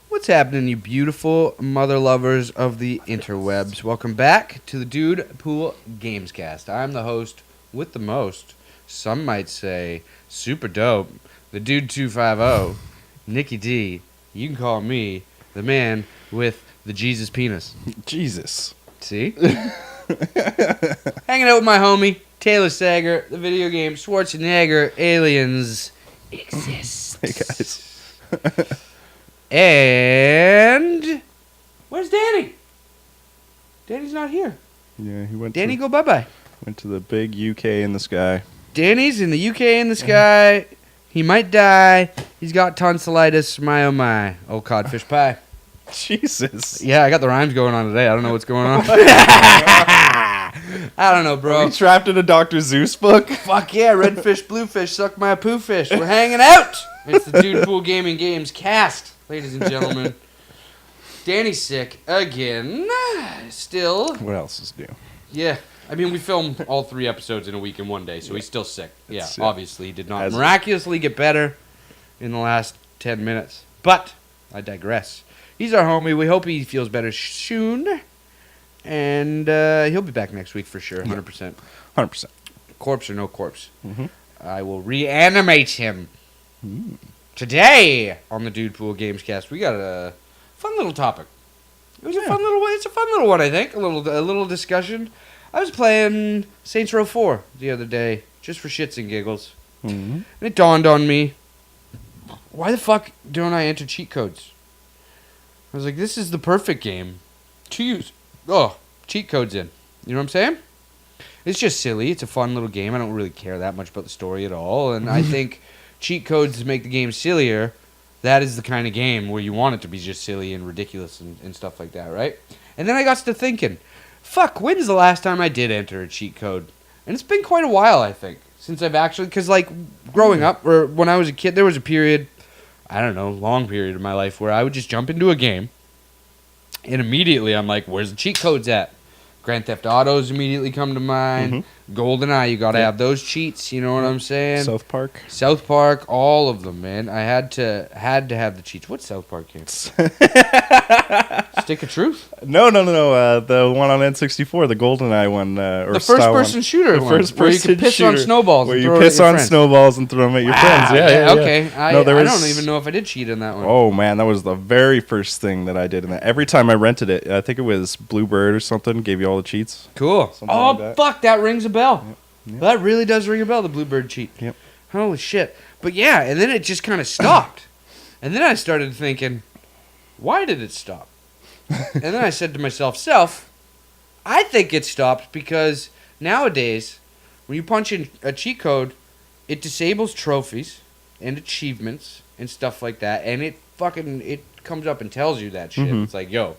What's happening, you beautiful mother lovers of the interwebs? Welcome back to the Dudepool Gamescast. I'm the host with the most, some might say super dope, the Dude 250, Nicky D. You can call me the man with the Jesus penis. Jesus. See? Hanging out with my homie, Taylor Sager, the video game Schwarzenegger, Aliens Exist. Hey, guys. And where's Danny? Danny's not here. Yeah, he went. Danny, go bye-bye. Went to the big UK in the sky. Danny's in the UK in the sky. He might die. He's got tonsillitis. My oh my. Oh, codfish pie. Jesus. Yeah, I got the rhymes going on today. I don't know what's going on. I don't know, bro. Are we trapped in a Dr. Seuss book? Fuck yeah, red fish, blue fish, suck my poo fish. We're hanging out. It's the Dudepool Gamescast, ladies and gentlemen. Danny's sick again. Still. What else is new? Yeah. I mean, we filmed all 3 episodes in a week in one day, so he's still sick. Yeah, It's, obviously, he did not miraculously get better in the last 10 minutes. But I digress. He's our homie. We hope he feels better soon. And he'll be back next week for sure, 100%. 100%. Corpse or no corpse. Mm-hmm. I will reanimate him. Today on the Dudepool Gamescast, we got a fun little topic. It's a fun little one, I think. A little discussion. I was playing Saints Row 4 the other day, just for shits and giggles. Mm-hmm. And it dawned on me, why the fuck don't I enter cheat codes? I was like, this is the perfect game to use. Oh, cheat codes in. You know what I'm saying? It's just silly. It's a fun little game. I don't really care that much about the story at all. And I think cheat codes make the game sillier. That is the kind of game where you want it to be just silly and ridiculous and stuff like that, right? And then I got to thinking, fuck, when's the last time I did enter a cheat code? And it's been quite a while, I think, since I've actually... Because, like, growing up, or when I was a kid, there was a period, I don't know, long period of my life where I would just jump into a game, and immediately I'm like, where's the cheat codes at? Grand Theft Autos immediately come to mind. Mm-hmm. GoldenEye, you gotta have those cheats, you know what I'm saying? South Park, all of them, man. I had to have the cheats. What's South Park game? Stick of Truth? No. The one on N64, the GoldenEye one, or the first-person shooter the one, where you can piss on snowballs. Where and you throw piss it at your on friends. snowballs and throw them at your friends. Yeah. Okay. I No, don't even know if I did cheat in that one. Oh man, that was the very first thing that I did in that. Every time I rented it, I think it was Bluebird or something, gave you all the cheats. Cool. Something Oh, like that. fuck, that rings a bell. Yep. That really does ring a bell, the Bluebird cheat. Yep. Holy shit. But yeah, and then it just kind of stopped. And then I started thinking, why did it stop? And then I said to myself, I think it stopped because nowadays, when you punch in a cheat code, it disables trophies and achievements and stuff like that, and it comes up and tells you that shit. Mm-hmm. It's like, yo,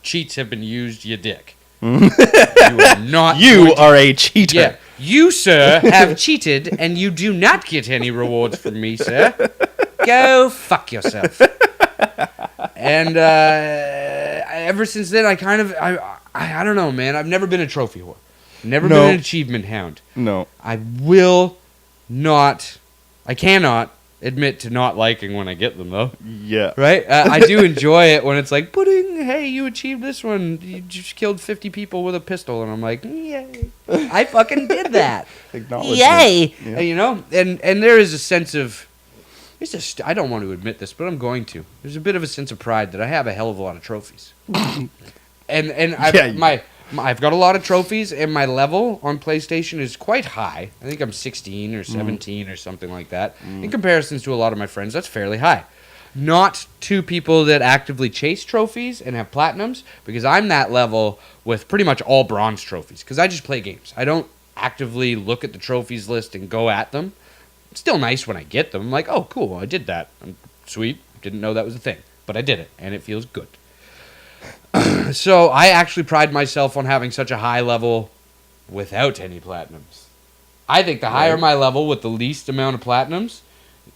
cheats have been used, you dick. You are not. You are a cheater. Yeah, you, sir, have cheated, and you do not get any rewards from me, sir. Go fuck yourself. And ever since then, I don't know, man. I've never been a trophy whore. Never been an achievement hound. No. I cannot admit to not liking when I get them, though. Yeah. Right? I do enjoy it when it's like, pudding, hey, you achieved this one. You just killed 50 people with a pistol. And I'm like, yay. I fucking did that. Yay. Yeah. You know? And there is a sense of... I don't want to admit this, but I'm going to. There's a bit of a sense of pride that I have a hell of a lot of trophies. I've got a lot of trophies, and my level on PlayStation is quite high. I think I'm 16 or 17 or something like that. In comparison to a lot of my friends, that's fairly high. Not to people that actively chase trophies and have platinums, because I'm that level with pretty much all bronze trophies, because I just play games. I don't actively look at the trophies list and go at them. It's still nice when I get them. I'm like, oh, cool, I did that. Sweet. Didn't know that was a thing. But I did it, and it feels good. So I actually pride myself on having such a high level without any platinums. I think the higher my level with the least amount of platinums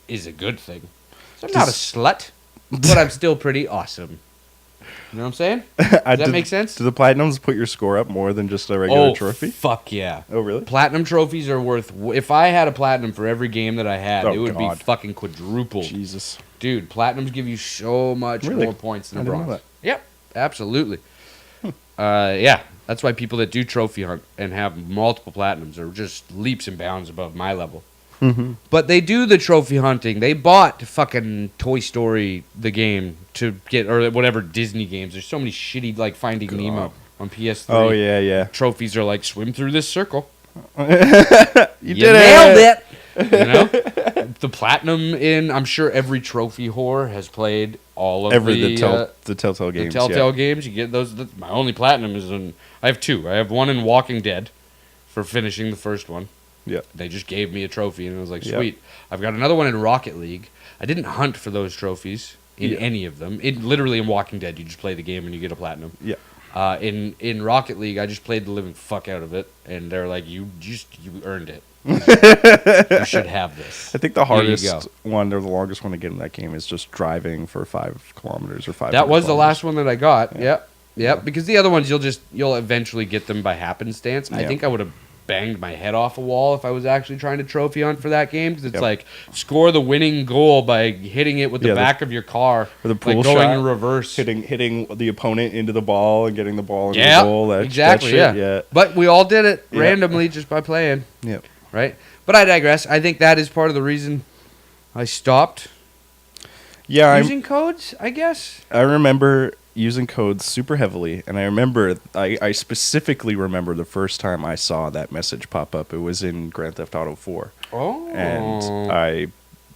is a good thing. So I'm not a slut, but I'm still pretty awesome. You know what I'm saying? Does that make sense? Do the platinums put your score up more than just a regular trophy? Fuck yeah. Oh, really? Platinum trophies are worth... If I had a platinum for every game that I had, Oh, it would God. be fucking quadrupled. Jesus. Dude, platinums give you so much Really? more points than I a didn't know bronze. that. Yep, absolutely. Yeah, that's why people that do trophy hunt and have multiple platinums are just leaps and bounds above my level. Mm-hmm. But they do the trophy hunting. They bought fucking Toy Story, the game, to get, or whatever Disney games. There's so many shitty, like Finding Nemo on PS3. Oh, yeah. Trophies are like, swim through this circle. You You did nailed it. it. You know? The platinum in, I'm sure every trophy whore has played all of The Telltale games. the Telltale games. You get those. My only platinum is in, I have two. I have one in Walking Dead for finishing the first one. Yeah. They just gave me a trophy, and I was like, Yeah. sweet. I've got another one in Rocket League. I didn't hunt for those trophies in any of them. It literally in Walking Dead, you just play the game and you get a platinum. Yeah. In Rocket League, I just played the living fuck out of it, and they're like, you earned it. You should have this. I think the Here you hardest one or the longest one to get in that game is just driving for 5 kilometers or 5. That was the last one that I got. Yeah. Yep. Because the other ones you'll eventually get them by happenstance. I Yeah. think I would have banged my head off a wall if I was actually trying to trophy hunt for that game, because it's Yep. like score the winning goal by hitting it with the Yeah, back of your car, or the pool like going shot, in reverse. hitting the opponent into the ball and getting the ball into Yeah, the goal. exactly. That shit, Yeah. But we all did it Yeah. randomly just by playing, yeah. right? But I digress. I think that is part of the reason I stopped Yeah, using codes, I guess. I remember using codes super heavily, and I specifically remember the first time I saw that message pop up. It was in Grand Theft Auto 4. Oh. And I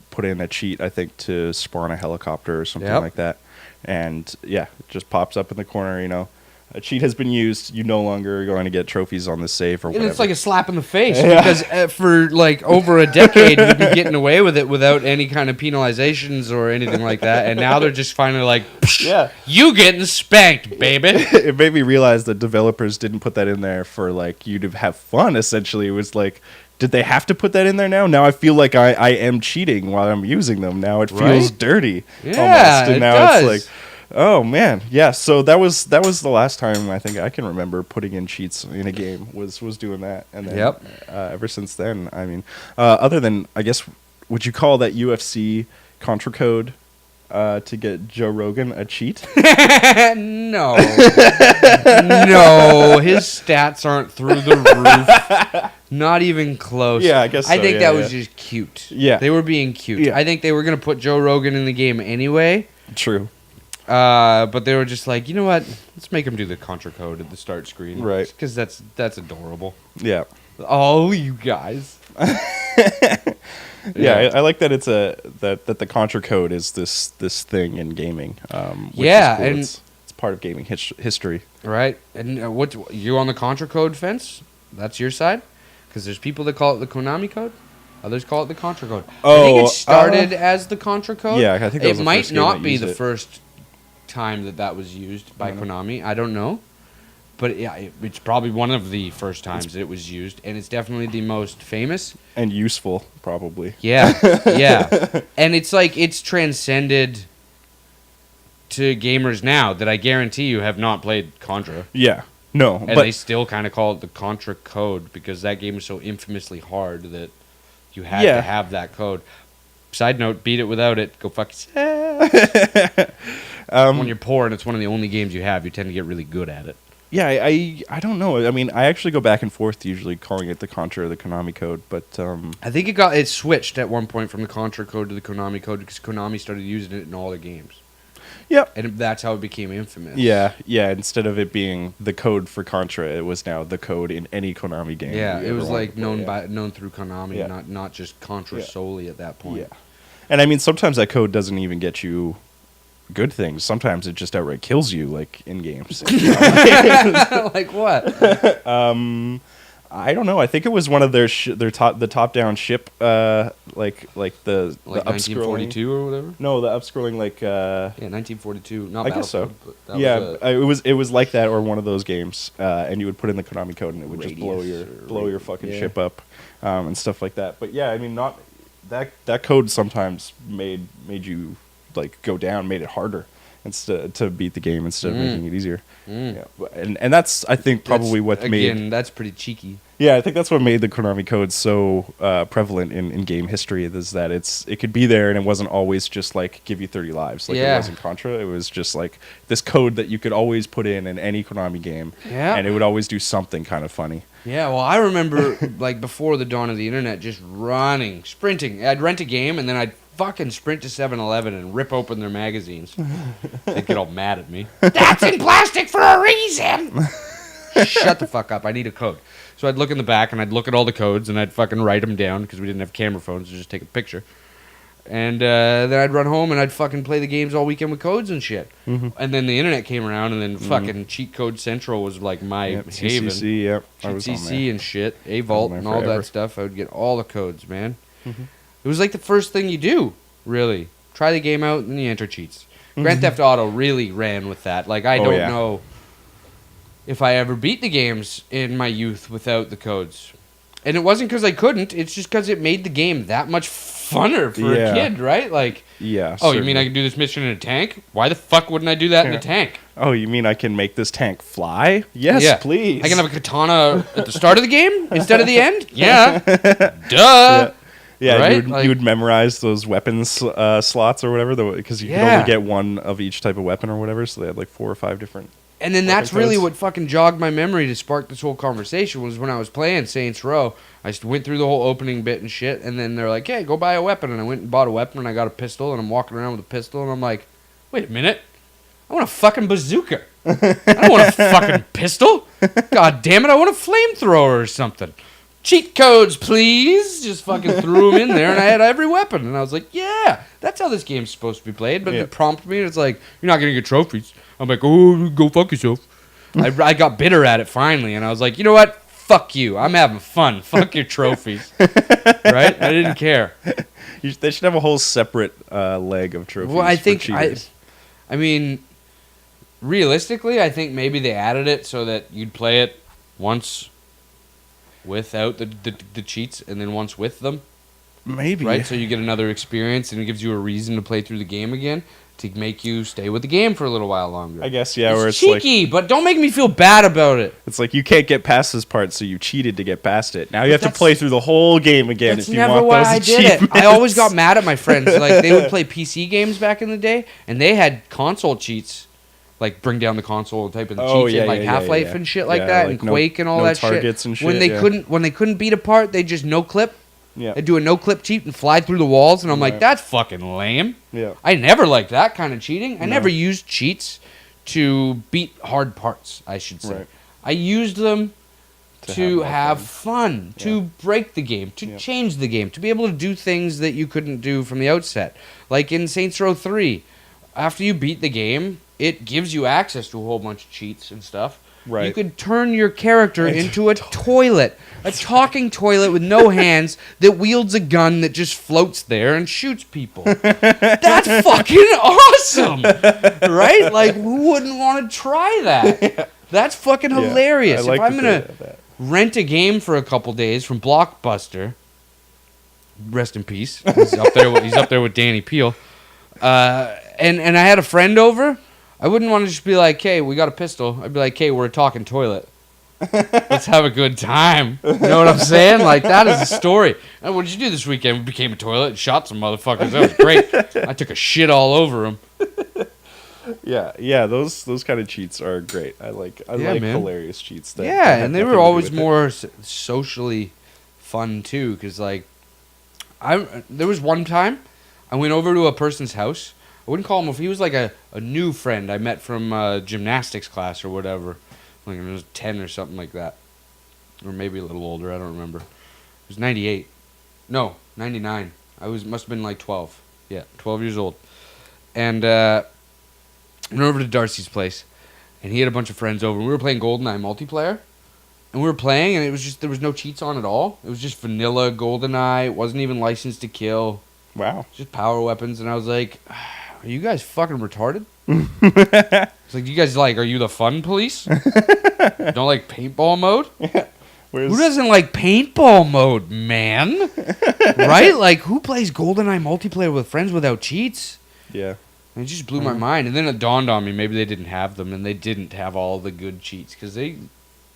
put in a cheat, I think, to spawn a helicopter or something Yep. like that. And yeah, it just pops up in the corner, a cheat has been used. You no longer are going to get trophies on this save or And whatever. it's like a slap in the face, because for like over a decade we've been getting away with it without any kind of penalizations or anything like that, and now they're just finally like, yeah. you getting spanked, baby. It made me realize that developers didn't put that in there for like you to have fun. Essentially, it was like, did they have to put that in there now? Now I feel like I am cheating while I'm using them. Now it feels Right? dirty. Yeah, almost. And it now does. it's like, oh man, yeah. So that was the last time I think I can remember putting in cheats in a game was doing that. And then Yep. Ever since then, I mean, other than I guess, would you call that UFC contra code to get Joe Rogan a cheat? No. No, his stats aren't through the roof. Not even close. Yeah, I guess I so, think yeah, that was yeah. just cute. Yeah. They were being cute. Yeah. I think they were going to put Joe Rogan in the game anyway. True. But they were just like, you know what? Let's make him do the contra code at the start screen. Right. Because that's adorable. Yeah. Oh, you guys. Yeah, I like that it's that the contra code is this thing in gaming. Which Yeah, is cool. and- it's part of gaming history. Right? And what you on the contra code fence? That's your side? Because there's people that call it the Konami code. Others call it the contra code. I think Oh, it started as the contra code. Yeah, I think that was it the might first game not that be used the it. first time that was used by Mhm. Konami. I don't know. But yeah, it's probably one of the first times it was used, and it's definitely the most famous. And useful, probably. Yeah, yeah. And it's like it's transcended to gamers now that I guarantee you have not played Contra. Yeah. No, And but they still kind of call it the Contra code because that game is so infamously hard that you had Yeah. to have that code. Side note, beat it without it. Go fuck yourself. When you're poor and it's one of the only games you have, you tend to get really good at it. yeah, I don't know. I mean, I actually go back and forth usually calling it the Contra or the Konami code, but I think it switched at one point from the Contra code to the Konami code because Konami started using it in all their games. yep. And that's how it became infamous. Yeah, instead of it being the code for Contra, it was now the code in any Konami game. Yeah, you it ever was wanted like to play, known through Konami, Yeah. not just Contra Yeah. solely at that point. Yeah. And I mean, sometimes that code doesn't even get you good things. Sometimes it just outright kills you, like in games. Like what? I don't know. I think it was one of their top down ship, like the Like upscrolling. 1942 or whatever? No, the upscrolling like. Yeah, 1942. Not I guess so. Battlefield, but that Yeah, was it was like that or one of those games, and you would put in the Konami code and it would just Radius blow or your fucking yeah. ship up, and stuff like that. But yeah, I mean, not that code sometimes made you like go down, made it harder. instead to beat the game instead of making it easier. Mm. Yeah, and that's I think probably that's pretty cheeky. Yeah, I think that's what made the Konami code so prevalent in game history, is that it could be there and it wasn't always just like give you 30 lives like it was in Contra. It was just like this code that you could always put in any Konami game, and it would always do something kind of funny. Yeah, well, I remember like before the dawn of the internet, just running, sprinting. I'd rent a game and then I'd fucking sprint to 7-Eleven and rip open their magazines. They'd get all mad at me. That's in plastic for a reason. Shut the fuck up. I need a code. So I'd look in the back and I'd look at all the codes and I'd fucking write them down because we didn't have camera phones to just take a picture. And then I'd run home and I'd fucking play the games all weekend with codes and shit. Mm-hmm. And then the internet came around and then fucking Cheat Code Central was like my haven. CCC, yep. CCC and shit. A-Vault and all that stuff. I would get all the codes, man. Mm-hmm. It was like the first thing you do, really. Try the game out and then you enter cheats. Grand Theft Auto really ran with that. Like, I don't know if I ever beat the games in my youth without the codes. And it wasn't because I couldn't. It's just because it made the game that much funner for a kid, right? Like, certainly. You mean I can do this mission in a tank? Why the fuck wouldn't I do that in a tank? Oh, you mean I can make this tank fly? Yes, please. I can have a katana at the start of the game instead of the end? Yeah. Duh. Yeah, right? you would memorize those weapons slots or whatever, because you could only get one of each type of weapon or whatever, so they had like 4 or 5 different. And then that's really what fucking jogged my memory to spark this whole conversation, was when I was playing Saints Row. I just went through the whole opening bit and shit, and then they're like, hey, go buy a weapon. And I went and bought a weapon, and I got a pistol, and I'm walking around with a pistol, and I'm like, wait a minute. I want a fucking bazooka. I don't want a fucking pistol. God damn it, I want a flamethrower or something. Cheat codes, please. Just fucking threw them in there, and I had every weapon. And I was like, yeah, that's how this game's supposed to be played. But it prompted me, and it's like, you're not going to get trophies. I'm like, oh, go fuck yourself. I got bitter at it finally, and I was like, you know what? Fuck you. I'm having fun. Fuck your trophies. Right? I didn't care. They should have a whole separate leg of trophies. Well, I think, cheaters. I mean, realistically, I think maybe they added it so that you'd play it once without the cheats and then once with them. Maybe. Right? So you get another experience and it gives you a reason to play through the game again to make you stay with the game for a little while longer. I guess, yeah. It's cheeky, but don't make me feel bad about it. It's like you can't get past this part, so you cheated to get past it. Now you have to play through the whole game again if you want those achievements. That's never why I did it. I always got mad at my friends. Like, they would play PC games back in the day, and they had console cheats. Like, bring down the console and type in the cheats in, like Half-Life and shit like that, like and Quake and all that shit. And shit. When they couldn't beat a part, they just no-clip. Yeah. They'd do a no-clip cheat and fly through the walls, and I'm like, that's fucking lame. Yeah. I never liked that kind of cheating. I never used cheats to beat hard parts, I should say. Right. I used them to have fun, to break the game, to change the game, to be able to do things that you couldn't do from the outset. Like in Saints Row 3, after you beat the game, it gives you access to a whole bunch of cheats and stuff. Right. You could turn your character into a toilet. A talking toilet with no hands that wields a gun that just floats there and shoots people. That's fucking awesome! Right? Like, who wouldn't want to try that? That's fucking hilarious. If I'm going to rent a game for a couple days from Blockbuster, rest in peace. He's up there with Danny Peel. And I had a friend over, I wouldn't want to just be like, hey, we got a pistol. I'd be like, hey, we're a talking toilet. Let's have a good time. You know what I'm saying? Like, that is the story. And what did you do this weekend? We became a toilet and shot some motherfuckers. That was great. I took a shit all over them. Yeah, those kind of cheats are great. I like hilarious cheats. And they were always more socially fun, too, because, like, there was one time I went over to a person's house. I wouldn't call him if he was like a new friend I met from gymnastics class or whatever. Like when I was 10 or something like that. Or maybe a little older, I don't remember. It was 98. No, 99. Must have been like 12. Yeah, 12 years old. And I went over to Darcy's place, and he had a bunch of friends over. We were playing GoldenEye multiplayer. And we were playing, and it was just, there was no cheats on at all. It was just vanilla GoldenEye. It wasn't even licensed to kill. Wow. Just power weapons. And I was like, are you guys fucking retarded? It's like, you guys are you the fun police? Don't like paintball mode? Yeah. Who doesn't like paintball mode, man? Right? Like, who plays GoldenEye multiplayer with friends without cheats? Yeah. And it just blew my mind. And then it dawned on me, maybe they didn't have them, and they didn't have all the good cheats. Because they,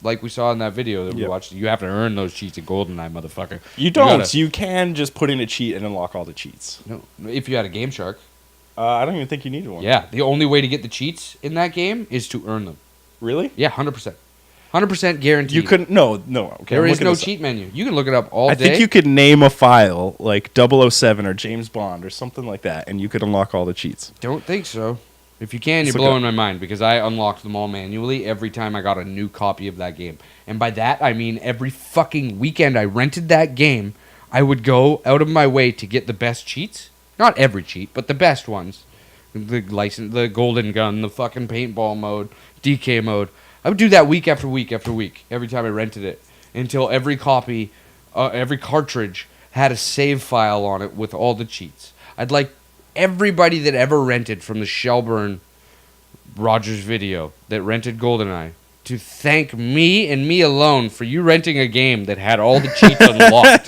like we saw in that video that we watched, you have to earn those cheats at GoldenEye, motherfucker. You don't. You can just put in a cheat and unlock all the cheats. No, if you had a Game Shark. I don't even think you needed one. Yeah, the only way to get the cheats in that game is to earn them. Really? Yeah, 100%. 100% guaranteed. You couldn't. No. Okay, there is no cheat menu. You can look it up all day. I think you could name a file like 007 or James Bond or something like that, and you could unlock all the cheats. Don't think so. If you can, you're blowing my mind, because I unlocked them all manually every time I got a new copy of that game. And by that, I mean every fucking weekend I rented that game, I would go out of my way to get the best cheats. Not every cheat, but the best ones. The golden gun, the fucking paintball mode, DK mode. I would do that week after week after week, every time I rented it, until every copy, every cartridge had a save file on it with all the cheats. I'd like everybody that ever rented from the Shelburne Rogers video that rented GoldenEye to thank me and me alone for you renting a game that had all the cheats unlocked.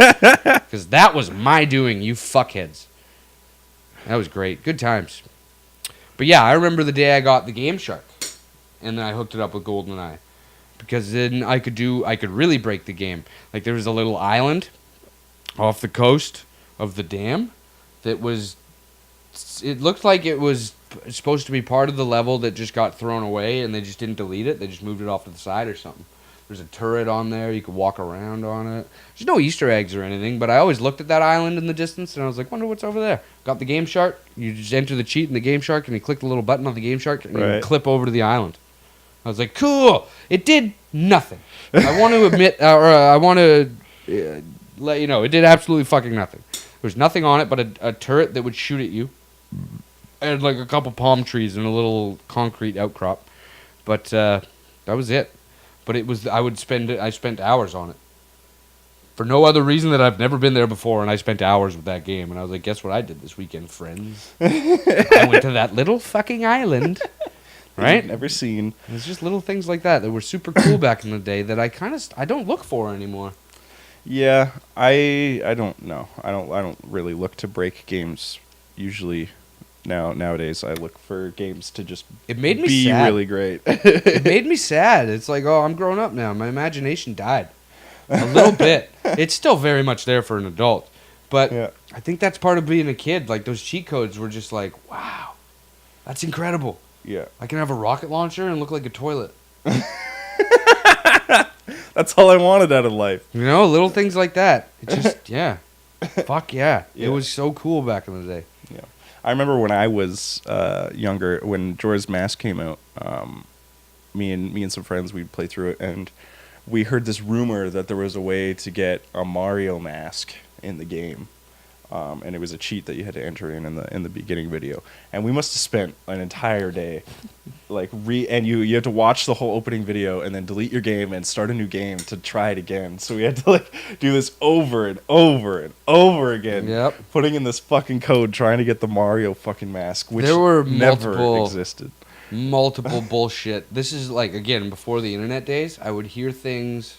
Because that was my doing, you fuckheads. That was great. Good times. But yeah, I remember the day I got the Game Shark. And then I hooked it up with GoldenEye. Because then I could really break the game. Like, there was a little island off the coast of the dam that was... It looked like it was supposed to be part of the level that just got thrown away, and they just didn't delete it. They just moved it off to the side or something. There's a turret on there. You could walk around on it. There's no Easter eggs or anything, but I always looked at that island in the distance, and I was like, wonder what's over there. Got the Game Shark. You just enter the cheat in the Game Shark, and you click the little button on the Game Shark, and you clip over to the island. I was like, cool. It did nothing. I want to admit, I want to let you know, it did absolutely fucking nothing. There was nothing on it but a turret that would shoot at you. And like a couple palm trees and a little concrete outcrop. But that was it. But I spent hours on it. For no other reason that I've never been there before, and I spent hours with that game. And I was like, guess what I did this weekend, friends? I went to that little fucking island. Right? Never seen. It's just little things like that were super cool back in the day that I don't look for anymore. Yeah, I don't know. I don't really look to break games usually. Nowadays, I look for games to just be sad. Really great. It made me sad. It's like, oh, I'm grown up now. My imagination died a little bit. It's still very much there for an adult, but I think that's part of being a kid. Like, those cheat codes were just like, wow, that's incredible. Yeah, I can have a rocket launcher and look like a toilet. That's all I wanted out of life. You know, little things like that. It just, fuck yeah. It was so cool back in the day. Yeah. I remember when I was younger, when Jorah's Mask came out, me and some friends, we'd play through it, and we heard this rumor that there was a way to get a Mario mask in the game. And it was a cheat that you had to enter in the beginning video. And we must have spent an entire day and you had to watch the whole opening video and then delete your game and start a new game to try it again. So we had to do this over and over and over again. Yep. Putting in this fucking code trying to get the Mario fucking mask, which never existed. Multiple bullshit. This is again, before the internet days, I would hear things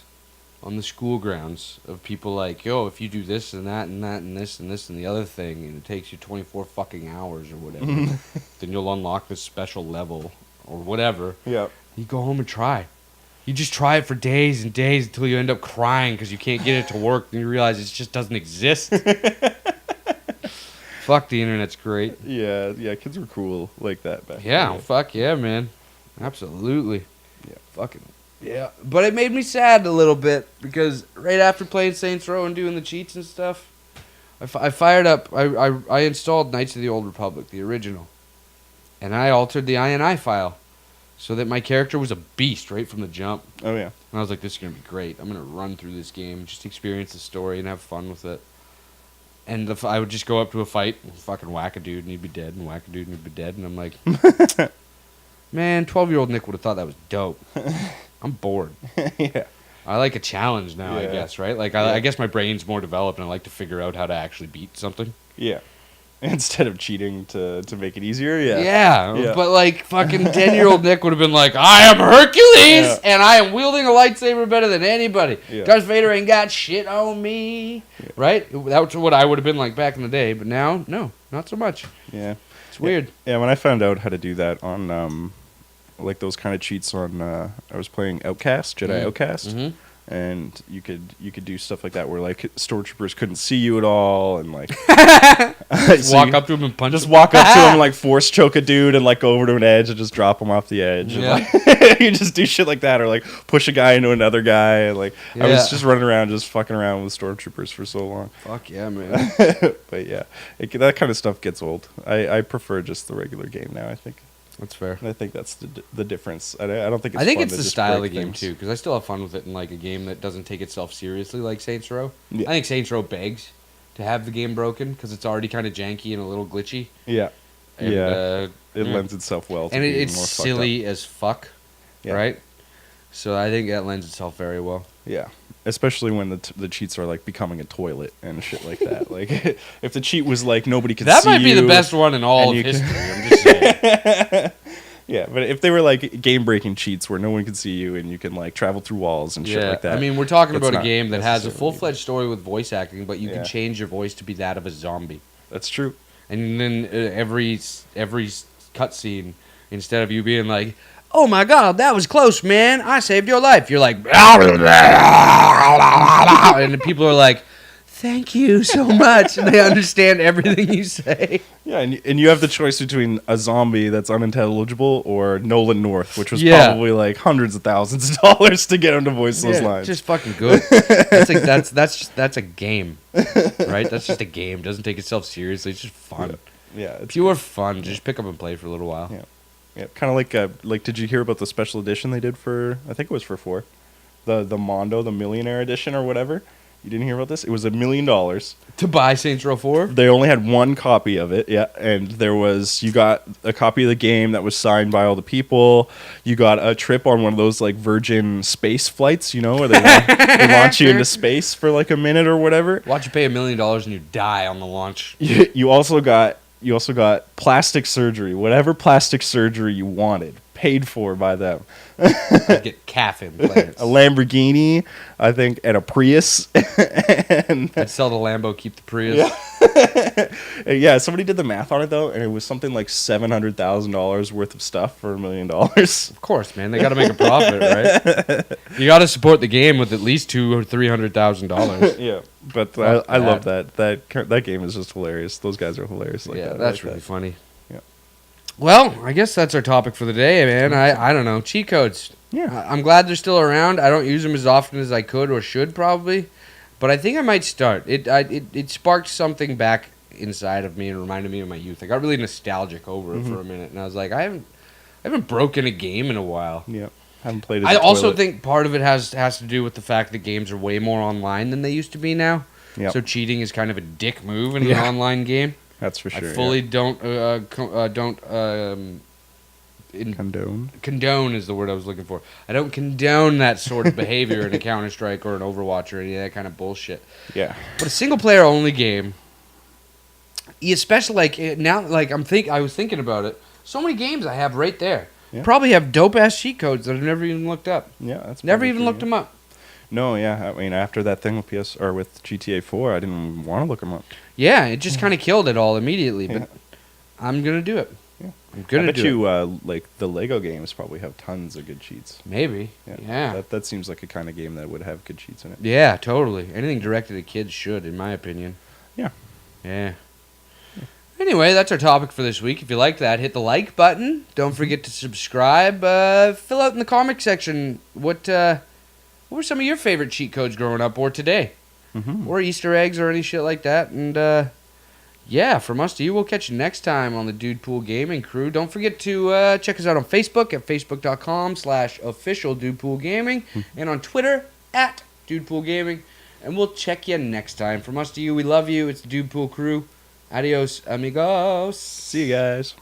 on the school grounds of people like, yo, if you do this and that and that and this and this and the other thing, and it takes you 24 fucking hours or whatever, then you'll unlock this special level or whatever. Yeah. You go home and try. You just try it for days and days until you end up crying because you can't get it to work, and you realize it just doesn't exist. Fuck, the internet's great. Yeah, kids were cool like that back then. Yeah, fuck yeah, man. Absolutely. Yeah. Fucking... Yeah, but it made me sad a little bit because right after playing Saints Row and doing the cheats and stuff, I fired up, I installed Knights of the Old Republic, the original, and I altered the INI file so that my character was a beast right from the jump. Oh, yeah. And I was like, this is going to be great. I'm going to run through this game, just experience the story and have fun with it. And I would just go up to a fight and fucking whack a dude and he'd be dead, and whack a dude and he'd be dead, and I'm like, man, 12-year-old Nick would have thought that was dope. I'm bored. Yeah. I like a challenge now, I guess, right? I guess my brain's more developed, and I like to figure out how to actually beat something. Yeah. Instead of cheating to make it easier, yeah. Yeah, but fucking 10-year-old Nick would have been like, I am Hercules, and I am wielding a lightsaber better than anybody. Yeah. Darth Vader ain't got shit on me. Yeah. Right? That was what I would have been like back in the day, but now, no, not so much. Yeah. It's weird. Yeah, when I found out how to do that on like those kind of cheats on I was playing Outcast, Jedi Outcast. Mm-hmm. And you could do stuff like that where like stormtroopers couldn't see you at all, and like just walk up to him and punch. Just walk up to him and like force choke a dude and like go over to an edge and just drop him off the edge. Yeah. And, like, you just do shit like that, or like push a guy into another guy. And, like I was just running around, just fucking around with stormtroopers for so long. Fuck yeah, man. But yeah, that kind of stuff gets old. I prefer just the regular game now. I think. That's fair. And I think that's the difference. I don't think it's. I think fun it's to the just style of break the game things. too, because I still have fun with it in like a game that doesn't take itself seriously, like Saints Row. Yeah. I think Saints Row begs to have the game broken because it's already kind of janky and a little glitchy. Yeah. And, it lends itself well to and being it's more silly as fuck, right? So I think that lends itself very well. Yeah, especially when the cheats are like becoming a toilet and shit like that. Like if the cheat was like nobody could see you. That might be the best one in all of history. I'm just saying. Yeah, but if they were like game-breaking cheats where no one can see you and you can like travel through walls and shit like that. I mean, we're talking about a game that has a full-fledged story with voice acting, but you can change your voice to be that of a zombie. That's true. And then every cutscene, instead of you being like, "Oh my God, that was close, man! I saved your life," you're like, and the people are like, "Thank you so much," and they understand everything you say. Yeah, and you have the choice between a zombie that's unintelligible or Nolan North, which was probably like hundreds of thousands of dollars to get him to voice those lines. Just fucking good. That's a game, right? That's just a game. Doesn't take itself seriously. It's just fun. Yeah, it's pure fun. Just pick up and play for a little while. Yeah, kind of like. Did you hear about the special edition they did for? I think it was for 4, the Mondo, the Millionaire Edition or whatever. You didn't hear about this? It was $1 million to buy Saints Row 4. They only had one copy of it, and you got a copy of the game that was signed by all the people. You got a trip on one of those like Virgin space flights, where they launch you into space for like a minute or whatever. Watch you pay $1 million and you die on the launch. You also got plastic surgery, whatever plastic surgery you wanted, paid for by them. I'd get calf implants. A Lamborghini, I think, and a Prius. And I'd sell the Lambo, keep the Prius. Yeah, somebody did the math on it, though, and it was something like $700,000 worth of stuff for $1 million. Of course, man. They got to make a profit, right? You got to support the game with at least $200,000 or $300,000. Yeah, but I love that. That game is just hilarious. Those guys are hilarious. That's really funny. Well, I guess that's our topic for the day, man. I don't know. Cheat codes. Yeah. I'm glad they're still around. I don't use them as often as I could or should probably. But I think I might start. It sparked something back inside of me and reminded me of my youth. I got really nostalgic over it for a minute. And I was like, I haven't broken a game in a while. Yeah. Haven't played it. I also think part of it has to do with the fact that games are way more online than they used to be now. Yep. So cheating is kind of a dick move in an online game. That's for sure. I fully don't condone. Condone is the word I was looking for. I don't condone that sort of behavior in a Counter-Strike or an Overwatch or any of that kind of bullshit. Yeah. But a single-player only game, especially I was thinking about it. So many games I have right there. Yeah. Probably have dope-ass cheat codes that I've never even looked up. Yeah, that's never even looked them up. No, yeah. I mean, after that thing with with GTA 4, I didn't even want to look them up. Yeah, it just kind of killed it all immediately. But I'm gonna do it. Yeah, I'm gonna do it. I bet you, like the Lego games probably have tons of good cheats. Maybe. Yeah. That seems like a kind of game that would have good cheats in it. Yeah, totally. Anything directed at kids should, in my opinion. Yeah. Yeah. Anyway, that's our topic for this week. If you liked that, hit the like button. Don't forget to subscribe. Fill out in the comment section what were some of your favorite cheat codes growing up or today? Mm-hmm. Or Easter eggs or any shit like that. And from us to you, we'll catch you next time on the Dudepool Gaming Crew. Don't forget to check us out on Facebook at facebook.com/official Dudepool Gaming and on Twitter at Dudepool Gaming. And we'll check you next time. From us to you, we love you. It's the Dudepool Crew. Adios, amigos. See you guys.